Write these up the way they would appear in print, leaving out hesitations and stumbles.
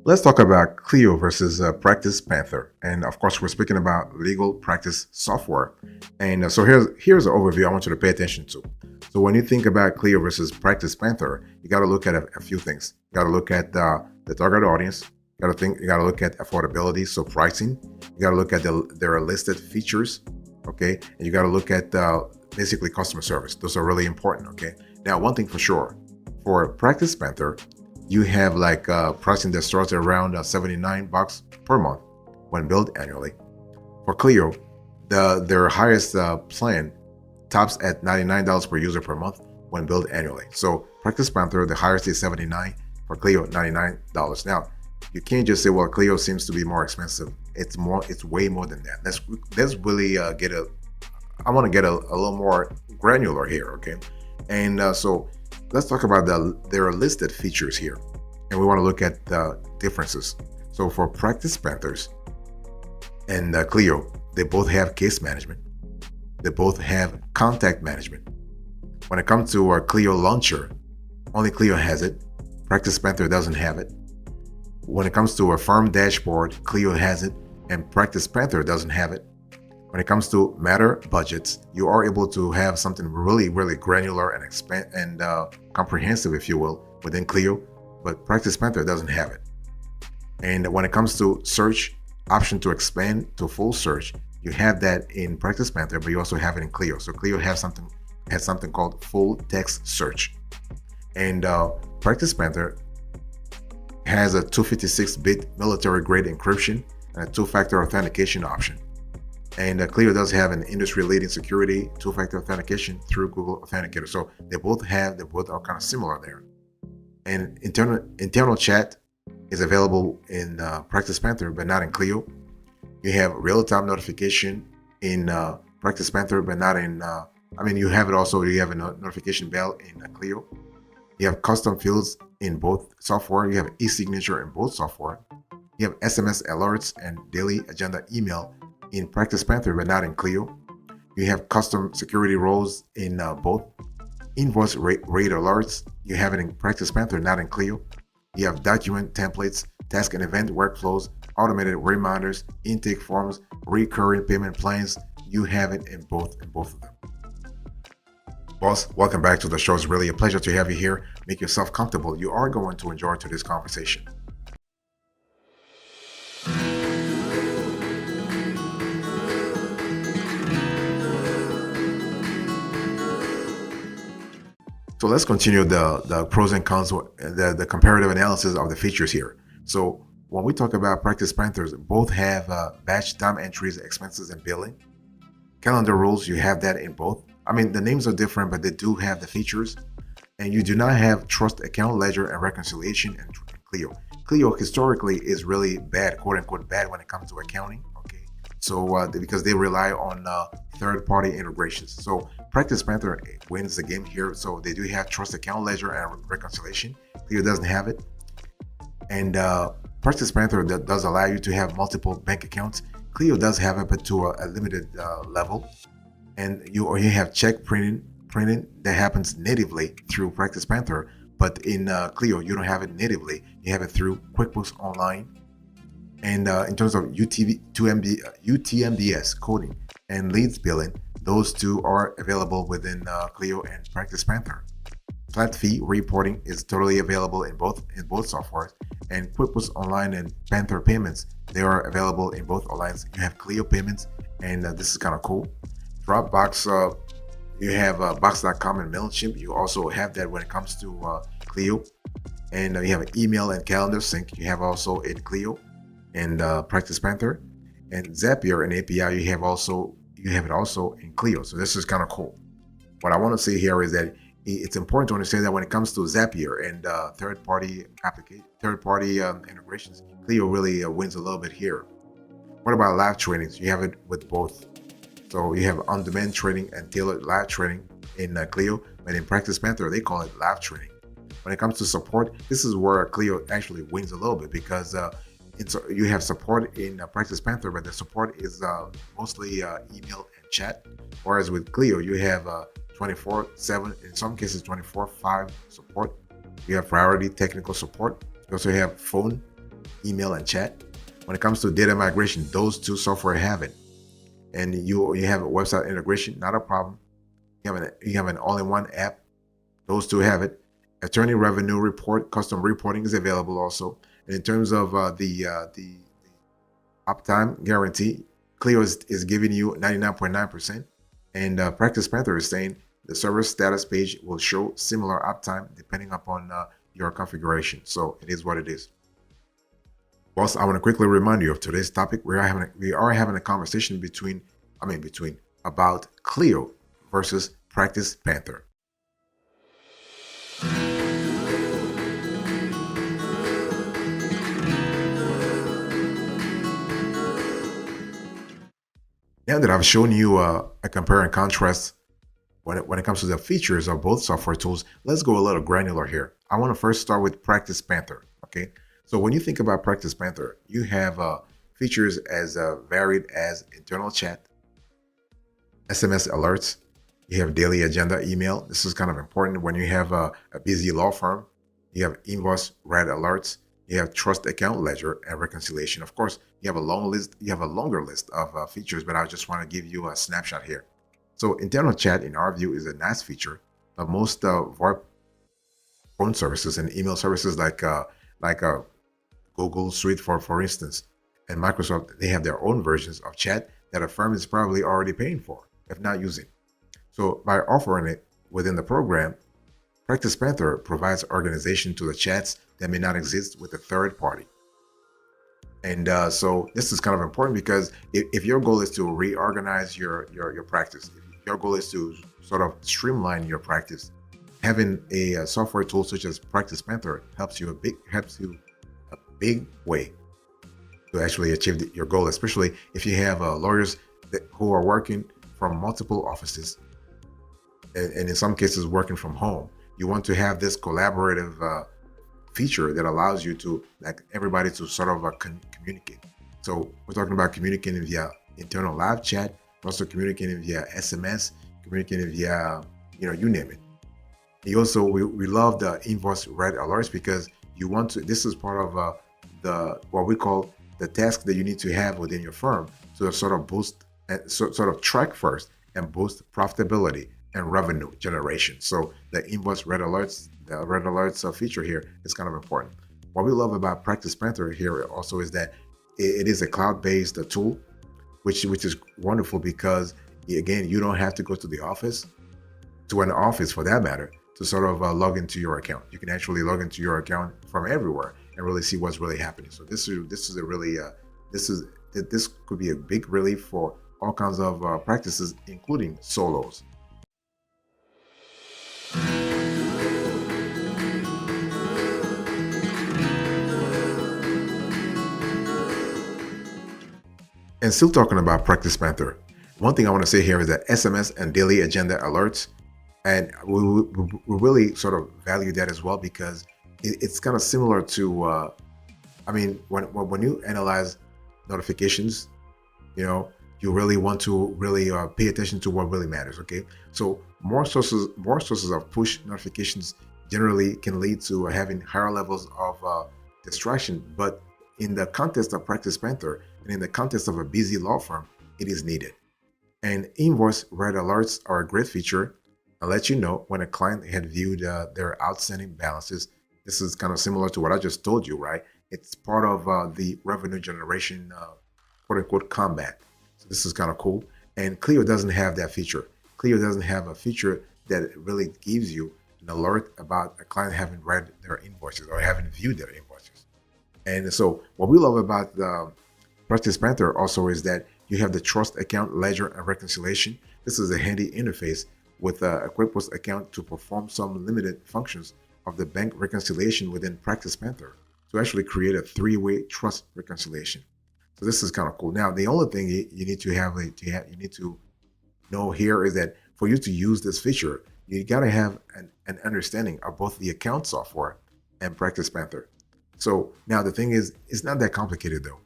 Let's talk about Clio versus PracticePanther. And of course, we're speaking about legal practice software. And so here's an overview I want you to pay attention to. So when you think about Clio versus PracticePanther, you got to look at a few things. You got to look at the target audience. You got to look at affordability, so pricing. You got to look at their listed features, okay? And you got to look at basically customer service. Those are really important, okay? Now, one thing for sure, for PracticePanther, you have like pricing that starts at around $79 per month when billed annually. For Clio, their highest plan tops at $99 per user per month when billed annually. So PracticePanther, the highest is $79, for Clio $99. Now, you can't just say, well, Clio seems to be more expensive. It's way more than that. Let's really I want to get a little more granular here, okay? And so let's talk about their listed features here. And we want to look at the differences. So for PracticePanthers and Clio, they both have case management. They both have contact management. When it comes to our Clio launcher, only Clio has it. PracticePanther doesn't have it. When it comes to a firm dashboard, Clio has it, and PracticePanther doesn't have it. When it comes to matter budgets, you are able to have something really, really granular and comprehensive, if you will, within Clio, but PracticePanther doesn't have it. And when it comes to search, option to expand to full search, you have that in PracticePanther, but you also have it in Clio. So Clio has something called full text search, and PracticePanther has a 256-bit military-grade encryption and a two-factor authentication option. And Clio does have an industry-leading security two-factor authentication through Google Authenticator. So they both are kind of similar there. And internal chat is available in PracticePanther, but not in Clio. You have real-time notification in PracticePanther, but not in. You have it also. You have a notification bell in Clio. You have custom fields in both software. You have e-signature in both software. You have SMS alerts and daily agenda email in PracticePanther, but not in Clio. You have custom security roles in both. Invoice rate alerts, you have it in PracticePanther, not in Clio. You have document templates, task and event workflows, automated reminders, intake forms, recurring payment plans. You have it in both of them. Boss, welcome back to the show. It's really a pleasure to have you here. Make yourself comfortable. You are going to enjoy today's conversation. So let's continue the pros and cons, the comparative analysis of the features here. So when we talk about PracticePanthers, both have batch time entries, expenses, and billing. Calendar rules, you have that in both. The names are different, but they do have the features. And you do not have trust account ledger and reconciliation in Clio. Clio historically is really bad, quote unquote bad, when it comes to accounting. Okay, so because they rely on third-party integrations. So PracticePanther wins the game here. So they do have trust account ledger and reconciliation. Clio doesn't have it. And PracticePanther does allow you to have multiple bank accounts. Clio does have it, but to a limited level. And you have check printing that happens natively through PracticePanther, but in Clio you don't have it natively. You have it through QuickBooks Online. And in terms of UTMBS coding and leads billing, those two are available within Clio and PracticePanther. Flat fee reporting is totally available in both softwares, and QuickBooks Online and Panther payments, they are available in both lines. You have Clio payments, and this is kind of cool. Dropbox, you have Box.com and MailChimp. You also have that when it comes to Clio. And you have an email and calendar sync. You have also in Clio and PracticePanther. And Zapier and API, you have it also in Clio. So this is kind of cool. What I want to say here is that it's important to understand that when it comes to Zapier and third-party integrations, Clio really wins a little bit here. What about live trainings? You have it with both. So you have on-demand training and tailored live training in Clio, but in PracticePanther, they call it live training. When it comes to support, this is where Clio actually wins a little bit because you have support in PracticePanther, but the support is mostly email and chat. Whereas with Clio, you have 24/7, in some cases 24/5 support. You have priority technical support. You also have phone email and chat. When it comes to data migration, those two software have it. And you have a website integration, not a problem. You have an all-in-one app. Those two have it. Attorney revenue report, custom reporting is available also. And in terms of the uptime guarantee, Clio is giving you 99.9%, and PracticePanther is saying the server status page will show similar uptime depending upon your configuration. So it is what it is. Also, I want to quickly remind you of today's topic. We are having a conversation about Clio versus PracticePanther. Now that I've shown you a compare and contrast when it comes to the features of both software tools, let's go a little granular here. I want to first start with PracticePanther. Okay, so when you think about PracticePanther, you have features as varied as internal chat, SMS alerts. You have daily agenda email. This is kind of important when you have a busy law firm. You have invoice red alerts. You have trust account ledger and reconciliation. Of course, you have a long list. You have a longer list of features, but I just want to give you a snapshot here. So internal chat, in our view, is a nice feature. Most VoIP phone services and email services like Google Suite, for instance, and Microsoft, they have their own versions of chat that a firm is probably already paying for, if not using. So by offering it within the program, PracticePanther provides organization to the chats that may not exist with a third party. And so this is kind of important because if your goal is to reorganize your practice, if your goal is to sort of streamline your practice, having a software tool such as PracticePanther helps you a big way to actually achieve your goal, especially if you have lawyers who are working from multiple offices and in some cases working from home. You want to have this collaborative feature that allows you to, like, everybody to sort of communicate. So we're talking about communicating via internal live chat, also communicating via SMS, communicating via, you name it. You also, we love the invoice red alerts because you want to, this is part of what we call the task that you need to have within your firm to sort of boost, sort of track first and boost profitability and revenue generation. So the invoice red alerts, the red alerts feature here is kind of important. What we love about PracticePanther here also is that it is a cloud-based tool, which is wonderful because, again, you don't have to go to the office, to an office for that matter, to sort of log into your account. You can actually log into your account from everywhere and really see what's really happening. So this could be a big relief for all kinds of practices, including solos. And still talking about PracticePanther, one thing I want to say here is that SMS and daily agenda alerts, and we really sort of value that as well because it's kind of similar to, when you analyze notifications, you really want to really pay attention to what really matters. Okay, so more sources of push notifications generally can lead to having higher levels of distraction, but in the context of PracticePanther and in the context of a busy law firm, it is needed. And invoice red alerts are a great feature. I'll let you know when a client had viewed their outstanding balances. This is kind of similar to what I just told you, right? It's part of the revenue generation, quote unquote, combat. So this is kind of cool. And Clio doesn't have that feature. Clio doesn't have a feature that really gives you an alert about a client having read their invoices or having viewed their invoices. And so what we love about the PracticePanther also is that you have the trust account ledger and reconciliation. This is a handy interface with a QuickBooks account to perform some limited functions of the bank reconciliation within PracticePanther to actually create a three-way trust reconciliation. So this is kind of cool. Now, the only thing you need to know here is that for you to use this feature, you got to have an understanding of both the account software and PracticePanther. So now the thing is, it's not that complicated though.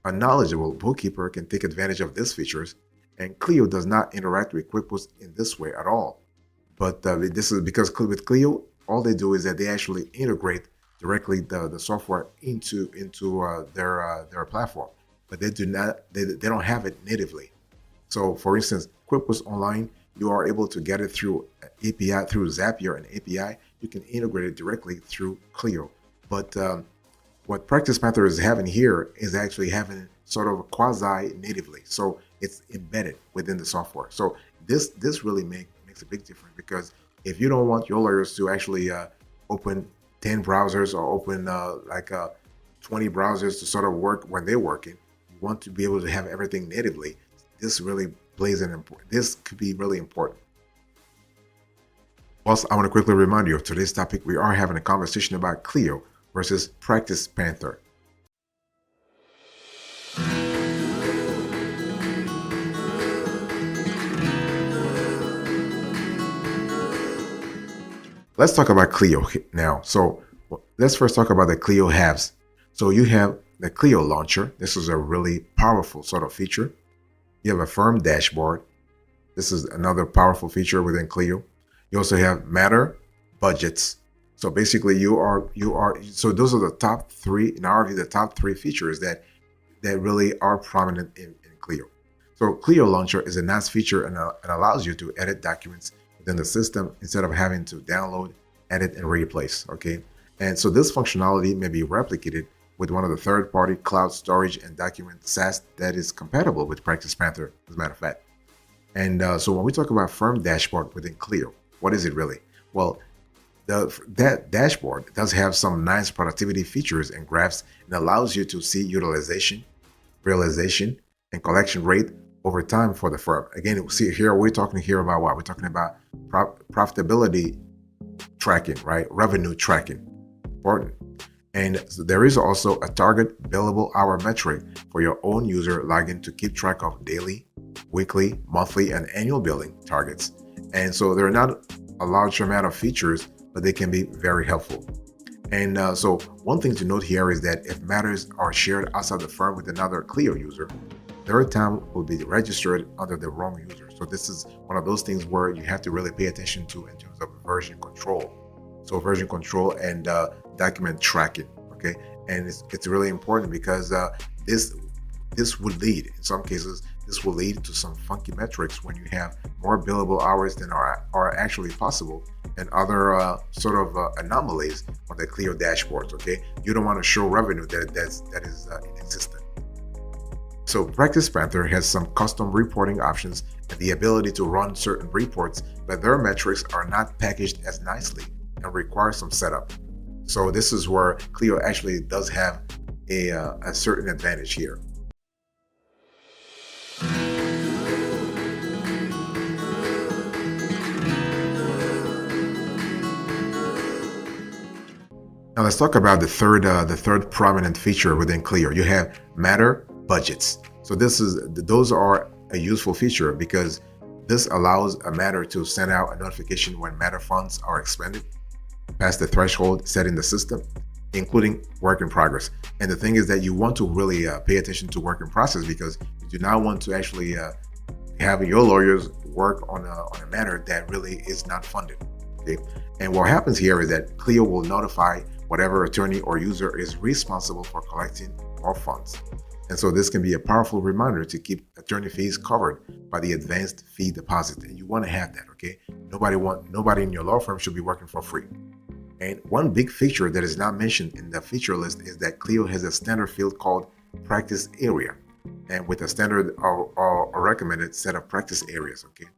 A knowledgeable bookkeeper can take advantage of these features, and Clio does not interact with QuickBooks in this way at all. But this is because with Clio, all they do is that they actually integrate directly the software into their platform, but they don't have it natively. So, for instance, QuickBooks Online, you are able to get it through API, through Zapier and API. You can integrate it directly through Clio. But what PracticePanther is having here is actually having sort of quasi natively. So it's embedded within the software. So this really makes a big difference, because if you don't want your lawyers to actually open 10 browsers or open 20 browsers to sort of work when they're working, you want to be able to have everything natively. This really plays an important, this could be really important. Also, I want to quickly remind you of today's topic. We are having a conversation about Clio versus PracticePanther. Let's talk about Clio now. So let's first talk about the Clio halves. So you have the Clio launcher. This is a really powerful sort of feature. You have a firm dashboard. This is another powerful feature within Clio. You also have matter budgets. So basically so those are the top three, in our view, the top three features that really are prominent in Clio. So Clio launcher is a nice feature and allows you to edit documents within the system instead of having to download, edit, and replace. Okay. And so this functionality may be replicated with one of the third-party cloud storage and document SaaS that is compatible with PracticePanther, as a matter of fact. And so when we talk about firm dashboard within Clio, what is it really? Well, that dashboard does have some nice productivity features and graphs, and allows you to see utilization, realization, and collection rate over time for the firm. Again, see here, we're talking here about what? We're talking about profitability tracking, right? Revenue tracking, important. And so there is also a target billable hour metric for your own user login to keep track of daily, weekly, monthly, and annual billing targets. And so they're not a large amount of features, but they can be very helpful. And so one thing to note here is that if matters are shared outside the firm with another Clio user, their time will be registered under the wrong user. So this is one of those things where you have to really pay attention to in terms of version control. So version control and document tracking, okay? And it's really important, because this would lead, in some cases, this will lead to some funky metrics when you have more billable hours than are actually possible, and other sort of anomalies on the Clio dashboards, okay? You don't want to show revenue that is inexistent. So PracticePanther has some custom reporting options and the ability to run certain reports, but their metrics are not packaged as nicely and require some setup. So this is where Clio actually does have a certain advantage here. Now let's talk about the third prominent feature within Clio. You have matter budgets. So those are a useful feature, because this allows a matter to send out a notification when matter funds are expended past the threshold set in the system, including work in progress. And the thing is that you want to really pay attention to work in process, because you do not want to actually have your lawyers work on a matter that really is not funded. Okay. And what happens here is that Clio will notify whatever attorney or user is responsible for collecting more funds. And so this can be a powerful reminder to keep attorney fees covered by the advanced fee deposit. And you want to have that, okay? Nobody in your law firm should be working for free. And one big feature that is not mentioned in the feature list is that Clio has a standard field called practice area, and with a standard or recommended set of practice areas, okay?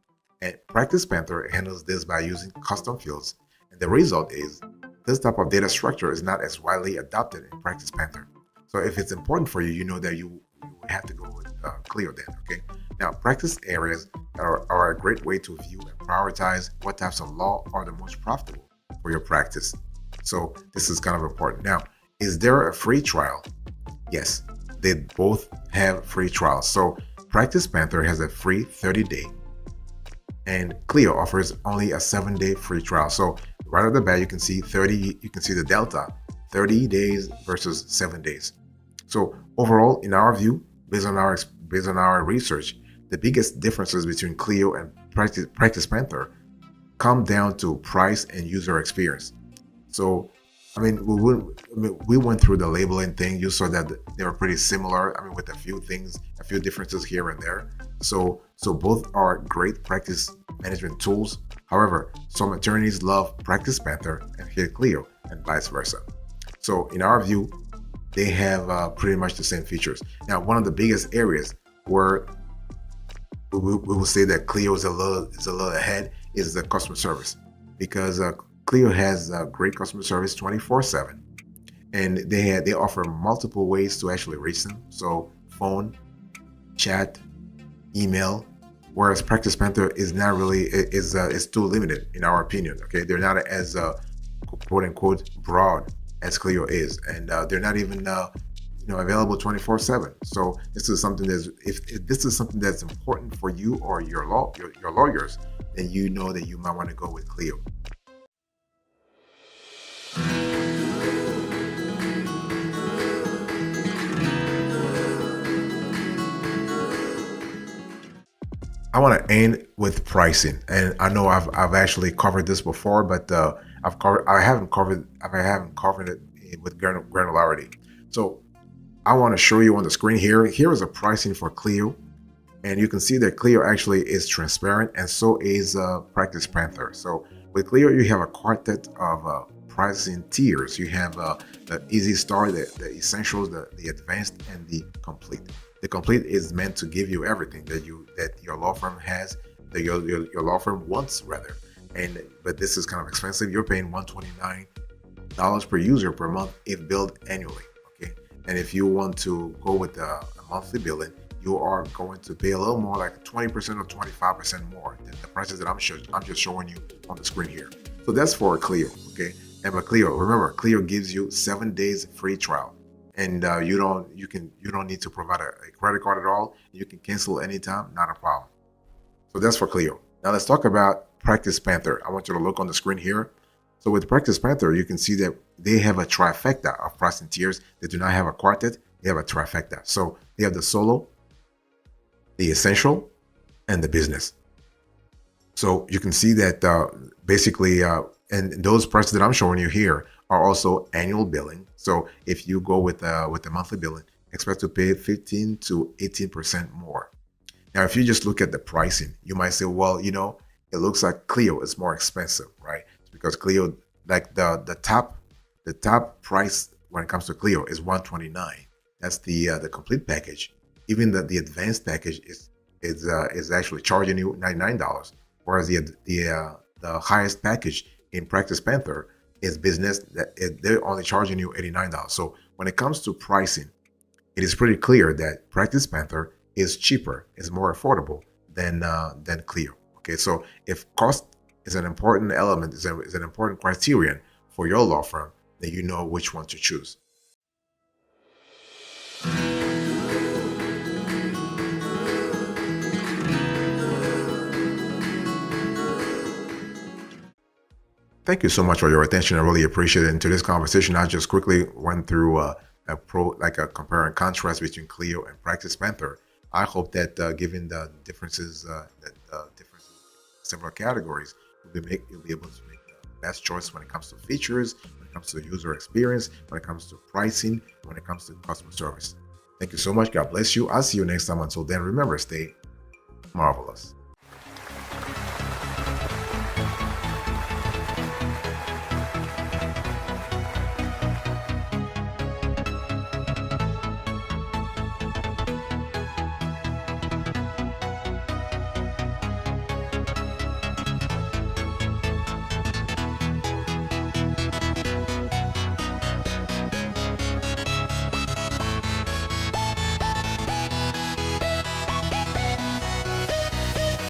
And PracticePanther handles this by using custom fields. And the result is this type of data structure is not as widely adopted in PracticePanther. So if it's important for you, you know that you have to go with Clio then, okay? Now, practice areas are a great way to view and prioritize what types of law are the most profitable for your practice. So this is kind of important. Now, is there a free trial? Yes, they both have free trials. So PracticePanther has a free 30-day, and Clio offers only a 7-day free trial. So right off the bat, you can see the delta, 30 days versus 7 days. So overall, in our view, based on our research, the biggest differences between Clio and PracticePanther come down to price and user experience. So we went through the labeling thing. You saw that they were pretty similar. I mean, with a few things, a few differences here and there. So both are great practice management tools. However, some attorneys love PracticePanther and hate Clio, and vice versa. So in our view, they have pretty much the same features. Now, one of the biggest areas where we will say that Clio is a little ahead is the customer service, because Clio has great customer service 24/7, and they offer multiple ways to actually reach them. So phone, chat, email, whereas PracticePanther is not really is too limited in our opinion. Okay, they're not as quote unquote broad as Clio is, and they're not even available 24/7. So this is something that's if this is something that's important for you or your lawyers, then you know that you might want to go with Clio. I want to end with pricing, and I know I've actually covered this before, but I haven't covered it with granularity. So I want to show you on the screen here. Here is a pricing for Clio, and you can see that Clio actually is transparent, and so is PracticePanther. So with Clio, you have a quartet of pricing tiers. You have the Easy Start, the Essentials, the Advanced, and the Complete. The Complete is meant to give you everything that your law firm has, that your law firm wants rather. But this is kind of expensive. You're paying $129 per user per month if billed annually. Okay, and if you want to go with a monthly billing, you are going to pay a little more, like 20% or 25% more than the prices that I'm just showing you on the screen here. So that's for Clio. Okay, and with Clio, remember, Clio gives you 7 days free trial. And you don't need to provide a credit card at all. You can cancel anytime, not a problem. So that's for Clio. Now let's talk about PracticePanther. I want you to look on the screen here. So with PracticePanther, you can see that they have a trifecta of pricing tiers. They do not have a quartet, they have a trifecta. So they have the solo, the essential, and the business. So you can see that basically, and those prices that I'm showing you here are also annual billing. So if you go with the monthly billing, expect to pay 15 to 18% more. Now, if you just look at the pricing, you might say, well, it looks like Clio is more expensive, right? It's because Clio, like the top price when it comes to Clio is $129. That's the complete package. Even the advanced package is actually charging you $99, whereas the highest package in PracticePanther is business, they're only charging you $89. So when it comes to pricing, it is pretty clear that PracticePanther is cheaper, is more affordable than Clio. Okay, so if cost is an important element, is an important criterion for your law firm, then you know which one to choose. Thank you so much for your attention. I really appreciate it. In today's conversation, I just quickly went through a compare and contrast between Clio and PracticePanther. I hope that given the differences, similar categories, you'll be able to make the best choice when it comes to features, when it comes to user experience, when it comes to pricing, when it comes to customer service. Thank you so much. God bless you. I'll see you next time. Until then, remember, stay marvelous.